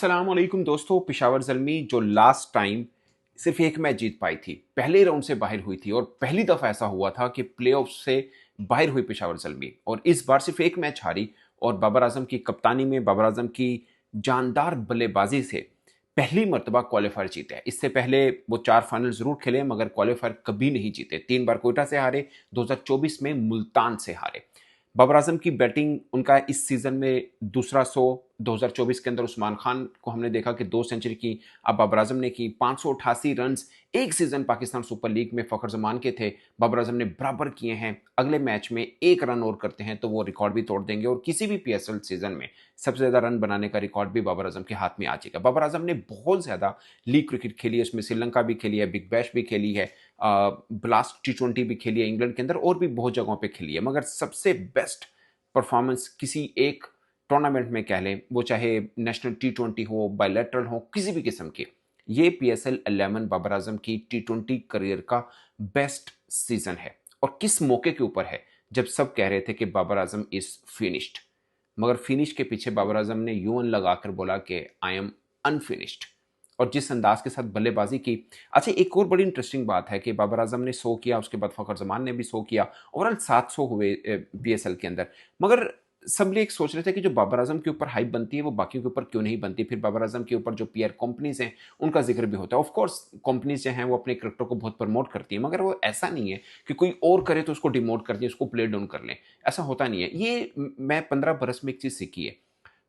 अस्सलाम वालेकुम दोस्तों। पेशावर ज़ल्मी जो लास्ट टाइम सिर्फ एक मैच जीत पाई थी, पहले राउंड से बाहर हुई थी और पहली दफ़ा ऐसा हुआ था कि प्लेऑफ से बाहर हुई पेशावर ज़ल्मी और इस बार सिर्फ एक मैच हारी। और बाबर आजम की कप्तानी में, बाबर आजम की जानदार बल्लेबाजी से पहली मर्तबा क्वालिफायर जीते। इससे पहले वो 4 फाइनल ज़रूर खेले मगर क्वालिफायर कभी नहीं जीते। 3 बार कोयटा से हारे, 2024 में मुल्तान से हारे। बाबर आजम की बैटिंग, उनका इस सीजन में दूसरा 100। 2024 के अंदर उस्मान खान को हमने देखा कि 2 सेंचुरी की, अब बाबर आजम ने की 588 रन्स। एक सीजन पाकिस्तान सुपर लीग में फखर जमान के थे, बाबर आजम ने बराबर किए हैं। अगले मैच में 1 रन और करते हैं तो वो रिकॉर्ड भी तोड़ देंगे और किसी भी पीएसएल सीजन में सबसे ज्यादा रन बनाने का रिकॉर्ड भी बाबर आजम के हाथ में आ जाएगा। बाबर आजम ने बहुत ज्यादा लीग क्रिकेट खेली है, उसमें श्रीलंका भी खेली है, बिग बैश भी खेली है, ब्लास्ट T20 भी खेली है इंग्लैंड के अंदर, और भी बहुत जगहों पे खेली है। मगर सबसे बेस्ट परफॉर्मेंस किसी एक टूर्नामेंट में कह लें, वो चाहे नेशनल T20 हो, बायलैटरल हो, किसी भी किस्म के, ये PSL 11 बाबर आजम की T20 करियर का बेस्ट सीजन है। और किस मौके के ऊपर है, जब सब कह रहे थे कि बाबर आजम इज फिनिश्ड, मगर फिनिश के पीछे बाबर आजम ने यूं लगाकर बोला कि आई एम अनफिनिश्ड। और जिस अंदाज के साथ बल्लेबाजी की। अच्छा, एक और बड़ी इंटरेस्टिंग बात है कि बाबर आजम ने 100 किया, उसके बाद फखर जमान ने भी 100 किया, ओवरऑल 700 हुए PSL के अंदर। मगर सब लोग सोच रहे थे कि जो बाबर आजम के ऊपर हाइप बनती है वो बाकियों के ऊपर क्यों नहीं बनती। फिर बाबर आजम के ऊपर जो पीआर कंपनीज हैं उनका जिक्र भी होता है। ऑफ कोर्स कंपनीज जो हैं वो अपने क्रिकेटर को बहुत प्रमोट करती है, मगर वो ऐसा नहीं है कि कोई और करे तो उसको डिमोट कर दें, उसको प्ले डाउन कर लें। ऐसा होता नहीं है। ये मैं 15 बरस में एक चीज सीखी है।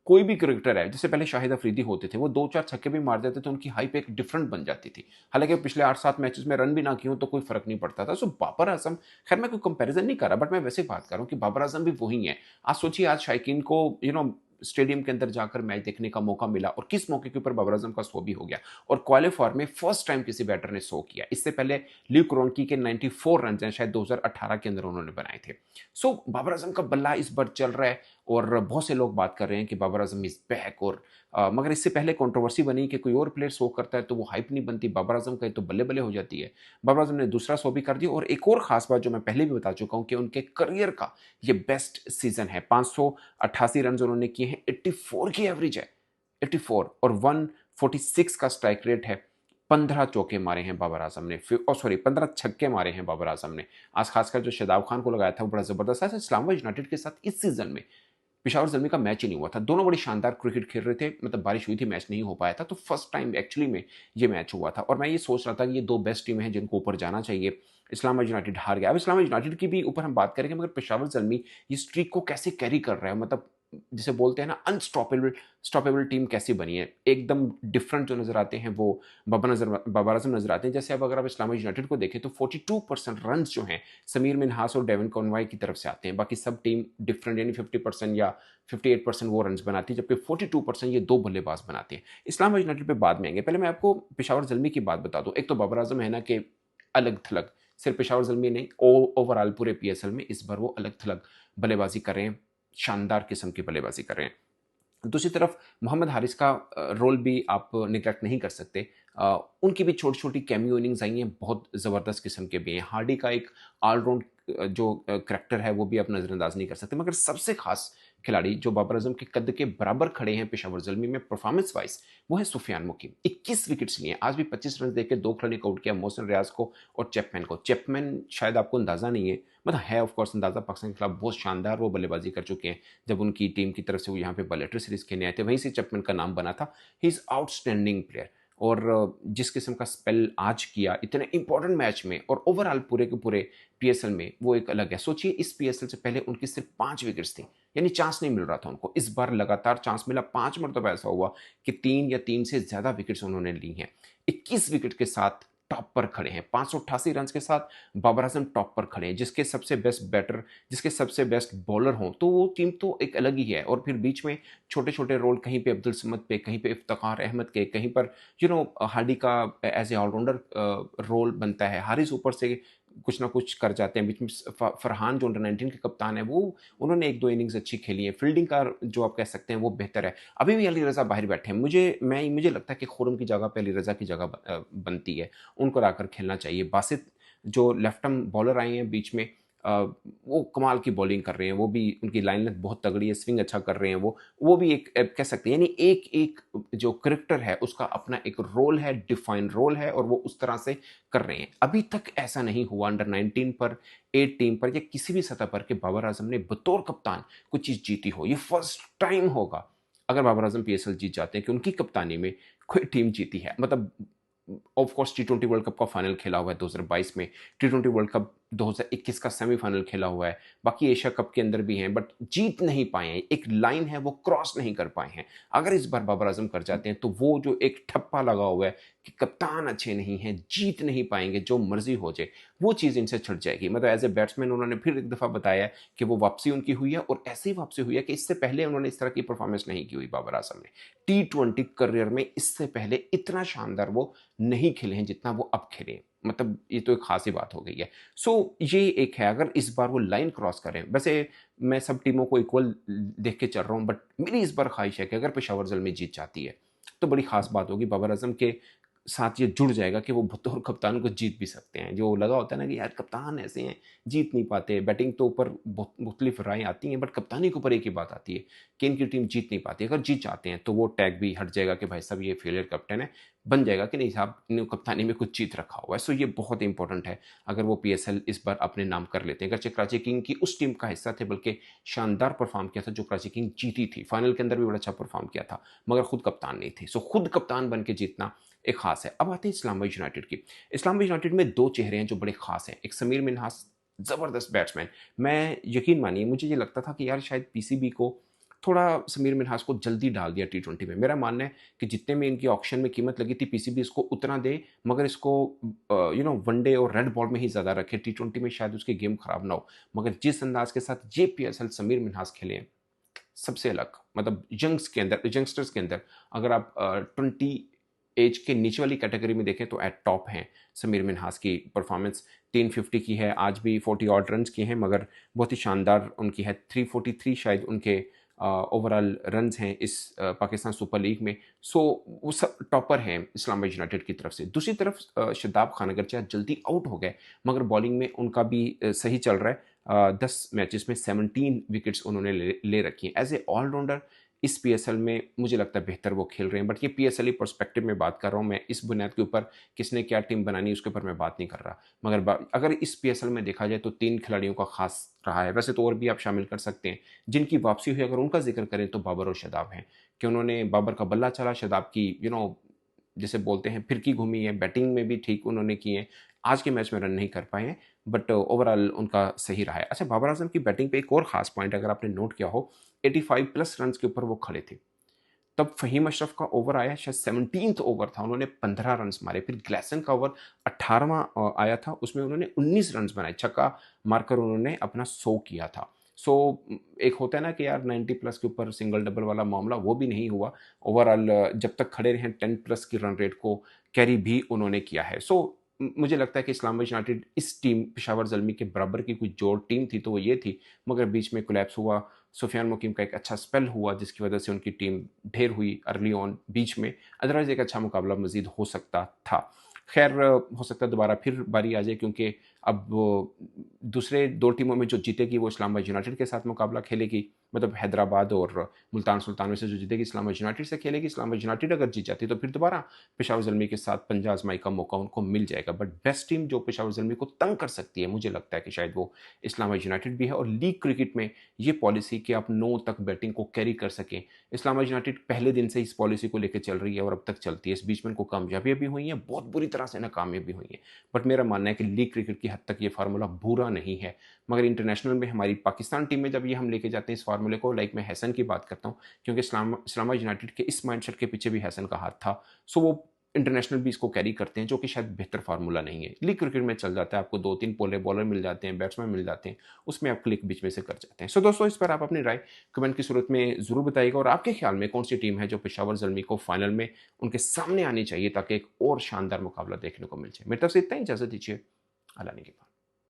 कोई भी क्रिकेटर है, जैसे पहले शाहिद अफरीदी होते थे, वो 2-4 छक्के भी मार देते थे, उनकी हाइप एक डिफरेंट बन जाती थी। हालांकि पिछले 8-7 मैचेस में रन भी ना किए हो तो कोई फर्क नहीं पड़ता था। सो बाबर आजम, खैर मैं कोई कंपैरिजन नहीं कर रहा, बट मैं वैसे बात कर रहा हूँ कि बाबर आजम भी वही है। आज सोचिए, आज शायकीन को स्टेडियम के अंदर जाकर मैच देखने का मौका मिला और किस मौके के ऊपर बाबर आजम का 100 भी हो गया। और क्वालिफायर में फर्स्ट टाइम किसी बैटर ने 100 किया। इससे पहले ल्यू क्रोनकी के 94 रन हैं, शायद 2018 के अंदर उन्होंने बनाए थे। सो बाबर आजम का बल्ला इस बार चल रहा है और बहुत से लोग बात कर रहे हैं कि बाबर आजम इज बैक। और मगर इससे पहले कंट्रोवर्सी बनी कि कोई और प्लेयर 100 करता है तो वो हाइप नहीं बनती, बाबर आजम का तो बल्ले बल्ले हो जाती है। बाबर आजम ने दूसरा 100 भी कर दिया। और एक और खास बात जो मैं पहले भी बता चुका हूं कि उनके करियर का ये बेस्ट सीजन है। 588 रन उन्होंने किए हैं, 84 की एवरेज है, 84, और 146 का स्ट्राइक रेट है। 15 चौके मारे हैं बाबर आजम ने, 15 छक्के मारे हैं बाबर आजम ने। आज खासकर जो शादाब खान को लगाया था वो बड़ा जबरदस्त है। इस्लामाबाद यूनाइटेड के साथ इस सीजन में पेशावर ज़ल्मी का मैच ही नहीं हुआ था। दोनों बड़ी शानदार क्रिकेट खेल रहे थे, मतलब बारिश हुई थी, मैच नहीं हो पाया था, तो फर्स्ट टाइम एक्चुअली में ये मैच हुआ था। और मैं ये सोच रहा था कि ये 2 बेस्ट टीमें हैं जिनको ऊपर जाना चाहिए। इस्लामाबाद यूनाइटेड हार गया। अब इस्लामाबाद यूनाइटेड की भी ऊपर हम बात करेंगे, मगर पेशावर ज़ल्मी ये स्ट्रीक को कैसे कैरी कर रहा है, मतलब जिसे बोलते हैं ना अनस्टॉपेबल, स्टॉपेबल टीम कैसी बनी है। एकदम डिफरेंट जो नजर आते हैं वो बाबर आजम नजर आते हैं। जैसे अब अगर आप इस्लामाबाद यूनाइटेड को देखें तो 42% रन जो हैं समीर मिन्हास और डेविन कॉनवाई की तरफ से आते हैं। बाकी सब टीम डिफरेंट, यानी 50% या 58% वो रन बनाती है, जबकि 42% ये 2 बल्लेबाज बनाते हैं। इस्लामाबाद यूनाइटेड पे बाद में आएंगे, पहले मैं आपको पेशावर ज़ल्मी की बात बता दूं। एक तो बाबर आजम है ना कि अलग थलग, सिर्फ पेशावर ज़ल्मी नहीं, ओवरऑल पूरे PSL में इस बार वो अलग थलग बल्लेबाजी कर रहे हैं, शानदार किस्म की बल्लेबाजी कर रहे हैं। दूसरी तरफ मोहम्मद हारिस का रोल भी आप निगलेक्ट नहीं कर सकते। उनकी भी छोटी छोटी कैमियो इनिंग्स आई हैं, बहुत ज़बरदस्त किस्म के भी हैं। हार्डी का एक ऑलराउंड जो करैक्टर है वो भी आप नज़रअंदाज नहीं कर सकते। मगर सबसे खास खिलाड़ी जो बाबर आजम के कद के बराबर खड़े हैं पेशावर ज़ल्मी में परफॉर्मेंस वाइज, वो है सुफियान मुकीम। 21 विकेट्स लिए, आज भी 25 रन देकर 2 खिलाड़ी को आउट किया, मोहसिन रियाज को और चैपमैन को। चैपमैन शायद आपको अंदाज़ा नहीं है, मतलब है ऑफ कोर्स अंदाज़ा, पाकिस्तान के खिलाफ बहुत शानदार वो बल्लेबाजी कर चुके हैं। जब उनकी टीम की तरफ से वो यहाँ पे बलेटर सीरीज खेलने आए थे, वहीं से चैपमैन का नाम बना था। He is outstanding player. और जिस किस्म का स्पेल आज किया इतने इंपॉर्टेंट मैच में और ओवरऑल पूरे के पूरे PSL में, वो एक अलग है। सोचिए, इस PSL से पहले उनकी सिर्फ 5 विकेट्स थी, यानी चांस नहीं मिल रहा था उनको। इस बार लगातार चांस मिला, 5 मरतबा ऐसा हुआ कि 3 या 3 से ज्यादा विकेट्स उन्होंने ली हैं। 21 विकेट के साथ टॉप पर खड़े हैं, 588 रन के साथ बाबर आजम टॉप पर खड़े हैं। जिसके सबसे बेस्ट बैटर, जिसके सबसे बेस्ट बॉलर हों तो वो टीम तो एक अलग ही है। और फिर बीच में छोटे छोटे रोल, कहीं पे अब्दुल समद पे, कहीं पे इफ्तिखार अहमद के, कहीं पर हार्डी का एज ए ऑलराउंडर रोल बनता है। हारिस ऊपर से कुछ ना कुछ कर जाते हैं। बीच में फरहान जो अंडर 19 के कप्तान है, वो उन्होंने 1-2 इनिंग्स अच्छी खेली है। फील्डिंग का जो आप कह सकते हैं वो बेहतर है। अभी भी अली रज़ा बाहर बैठे हैं। मुझे लगता है कि खुरम की जगह पे अली रज़ा की जगह बनती है, उनको लाकर खेलना चाहिए। बासित जो लेफ्ट आर्म बॉलर आए हैं बीच में, वो कमाल की बॉलिंग कर रहे हैं, वो भी उनकी लाइन लेंथ बहुत तगड़ी है, स्विंग अच्छा कर रहे हैं वो भी एक कह सकते हैं, यानी एक एक जो क्रिकेटर है उसका अपना एक रोल है, डिफाइंड रोल है, और वो उस तरह से कर रहे हैं। अभी तक ऐसा नहीं हुआ अंडर 19 पर, 18 पर, या किसी भी सतह पर कि बाबर आजम ने बतौर कप्तान कुछ चीज़ जीती हो। ये फर्स्ट टाइम होगा अगर बाबर आजम पीएसएल जीत जाते हैं कि उनकी कप्तानी में कोई टीम जीती है। मतलब of course T20 world cup का फाइनल खेला हुआ है 2022 में, टी20 वर्ल्ड कप 2021 का सेमीफाइनल खेला हुआ है, बाकी एशिया कप के अंदर भी हैं, बट जीत नहीं पाए हैं। एक लाइन है वो क्रॉस नहीं कर पाए हैं। अगर इस बार बाबर आजम कर जाते हैं तो वो जो एक ठप्पा लगा हुआ है कि कप्तान अच्छे नहीं हैं, जीत नहीं पाएंगे, जो मर्जी हो जाए, वो चीज़ इनसे छट जाएगी। मतलब एज ए बैट्समैन उन्होंने फिर एक दफ़ा बताया कि वो वापसी उनकी हुई है, और ऐसी वापसी हुई है कि इससे पहले उन्होंने इस तरह की परफॉर्मेंस नहीं की हुई बाबर आजम ने। टी20 करियर में इससे पहले इतना शानदार वो नहीं खेले हैं जितना वो अब खेले। मतलब ये तो एक खास ही बात हो गई है। ये एक है, अगर इस बार वो लाइन क्रॉस करें, वैसे मैं सब टीमों को इक्वल देख के चल रहा हूँ, बट मेरी इस बार ख्वाहिश है कि अगर पेशावर जल्मी जीत जाती है तो बड़ी खास बात होगी। बाबर आजम के साथ ये जुड़ जाएगा कि वो बतौर कप्तान को जीत भी सकते हैं। जो लगा होता है ना कि यार कप्तान ऐसे हैं, जीत नहीं पाते, बैटिंग तो ऊपर मुख्तलिफ राय आती हैं, बट कप्तानी के ऊपर एक ही बात आती है कि इनकी टीम जीत नहीं पाती। अगर जीत जाते हैं तो वो टैग भी हट जाएगा कि भाई साहब ये फेलियर कैप्टन है, बन जाएगा कि नहीं साहब ने कप्तानी में कुछ जीत रखा हुआ है। ये बहुत इंपॉर्टेंट है अगर वो पीएसएल इस बार अपने नाम कर लेते हैं। अगरचे कराची किंग की उस टीम का हिस्सा थे, बल्कि शानदार परफॉर्म किया था जो कराची किंग जीती थी, फाइनल के अंदर भी बड़ा अच्छा परफॉर्म किया था, मगर खुद कप्तान नहीं थे। खुद कप्तान बन के जीतना एक खास है। अब आते हैं इस्लामाबाद यूनाइटेड की। इस्लामाबाद यूनाइटेड में दो चेहरे हैं जो बड़े खास हैं। एक समीर मिन्हास, जबरदस्त बैट्समैन। मैं यकीन मानिए मुझे ये लगता था कि यार शायद पीसीबी को थोड़ा समीर मिन्हास को जल्दी डाल दिया टी20 में। मेरा मानना है कि जितने में इनकी ऑक्शन में कीमत लगी थी पीसीबी इसको उतना दे, मगर इसको वनडे और रेड बॉल में ही ज़्यादा रखे, टी20 में शायद उसकी गेम खराब ना हो। मगर जिस अंदाज के साथ ये पीएसएल समीर मिन्हास खेले हैं, सबसे अलग। मतलब यंगस्टर्स के अंदर अगर आप 20 एज के नीचे वाली कैटेगरी में देखें तो एट टॉप हैं समीर मिन्हास की परफॉर्मेंस। 350 की है, आज भी 40 ऑड रन की हैं, मगर बहुत ही शानदार उनकी है। 343 शायद उनके ओवरऑल रन्स हैं इस पाकिस्तान सुपर लीग में। वो सब टॉपर हैं इस्लामाबाद यूनाइटेड की तरफ से। दूसरी तरफ शादाब खान अगरचे आज जल्दी आउट हो गए, मगर बॉलिंग में उनका भी सही चल रहा है। 10 मैचेस में 17 विकेट्स उन्होंने ले रखी हैं। एज ए ऑलराउंडर इस पीएसएल में मुझे लगता है बेहतर वो खेल रहे हैं, बट ये पीएसएल ही पर्सपेक्टिव में बात कर रहा हूँ मैं। इस बुनियाद के ऊपर किसने क्या टीम बनानी उसके ऊपर मैं बात नहीं कर रहा। मगर अगर इस पीएसएल में देखा जाए तो 3 खिलाड़ियों का खास रहा है। वैसे तो और भी आप शामिल कर सकते हैं जिनकी वापसी हुई, अगर उनका जिक्र करें तो बाबर और शादाब हैं, कि उन्होंने बाबर का बल्ला चला, शादाब की जैसे बोलते हैं फिरकी घूमी है, बैटिंग में भी ठीक उन्होंने की है। आज के मैच में रन नहीं कर पाए हैं, बट ओवरऑल उनका सही रहा है। अच्छा, बाबर आजम की बैटिंग पे एक और खास पॉइंट अगर आपने नोट किया हो, 85 प्लस रन के ऊपर वो खड़े थे। तब फहीम अशरफ का ओवर आया, शायद 17th ओवर था, उन्होंने 15 रन मारे। फिर ग्लेसन का ओवर 18वां आया था, उसमें उन्होंने 19 रन बनाए, छक्का मारकर उन्होंने अपना 100 किया था। एक होता है ना कि यार 90 प्लस के ऊपर सिंगल डबल वाला मामला, वो भी नहीं हुआ। ओवरऑल जब तक खड़े रहे 10 प्लस की रन रेट को कैरी भी उन्होंने किया है। मुझे लगता है कि इस्लामाबाद यूनाइटेड इस टीम पेशावर जल्मी के बराबर की कोई जोड़ टीम थी तो वो ये थी, मगर बीच में कोलैप्स हुआ। सुफियान मुकीम का एक अच्छा स्पेल हुआ जिसकी वजह से उनकी टीम ढेर हुई अर्ली ऑन बीच में। अदरवाइज एक अच्छा मुकाबला मजीद हो सकता था। खैर, हो सकता है दोबारा फिर बारी आ जाए, क्योंकि अब दूसरे 2 टीमों में जो जीतेगी वो इस्लामाबाद यूनाइटेड के साथ मुकाबला खेलेगी। मतलब हैदराबाद और मुल्तान सुल्तान में से जो जीतेगी इस्लामाबाद यूनाइटेड से खेलेगी। इस्लामाबाद यूनाइटेड अगर जीत जाती तो फिर दोबारा पेशावर जल्मी के साथ पंजा आजमाई का मौका उनको मिल जाएगा। बट बेस्ट टीम जो पेशावर जल्मी को तंग कर सकती है, मुझे लगता है कि शायद वो इस्लामाबाद यूनाइटेड भी है। और लीग क्रिकेट में ये पॉलिसी कि आप 9 तक बैटिंग को कैरी कर सकें, इस्लामाबाद यूनाइटेड पहले दिन से इस पॉलिसी को लेकर चल रही है और अब तक चलती है। इस बीच में उनको कामयाबियां भी हुई हैं, बहुत बुरी तरह से नाकामयाब भी हुई हैं। बट मेरा मानना है कि लीग क्रिकेट की हद तक ये फार्मूला बुरा नहीं है, मगर इंटरनेशनल में हमारी पाकिस्तान टीम में जब ये हम लेके जाते हैं इस फार्मूले को, लाइक मैं हैसन की बात करता हूँ, क्योंकि इस्लामाबाद यूनाइटेड के इस माइंडसेट के पीछे भी हैसन का हाथ था। वो इंटरनेशनल भी इसको कैरी करते हैं, जो कि शायद बेहतर फार्मूला नहीं है। लीग क्रिकेट में चल जाता है, आपको 2-3 पोले बॉलर मिल जाते हैं, बैट्समैन मिल जाते हैं, उसमें आप क्लिक बीच में से कर जाते हैं। दोस्तों, इस पर आप अपनी राय कमेंट की सूरत में जरूर बताइएगा, और आपके ख्याल में कौन सी टीम है जो पेशावर जल्मी को फाइनल में उनके सामने आनी चाहिए ताकि एक और शानदार मुकाबला देखने को मिल जाए। मेरी तरफ से इतना ही, इजाजत दीजिए। अल्लाह ने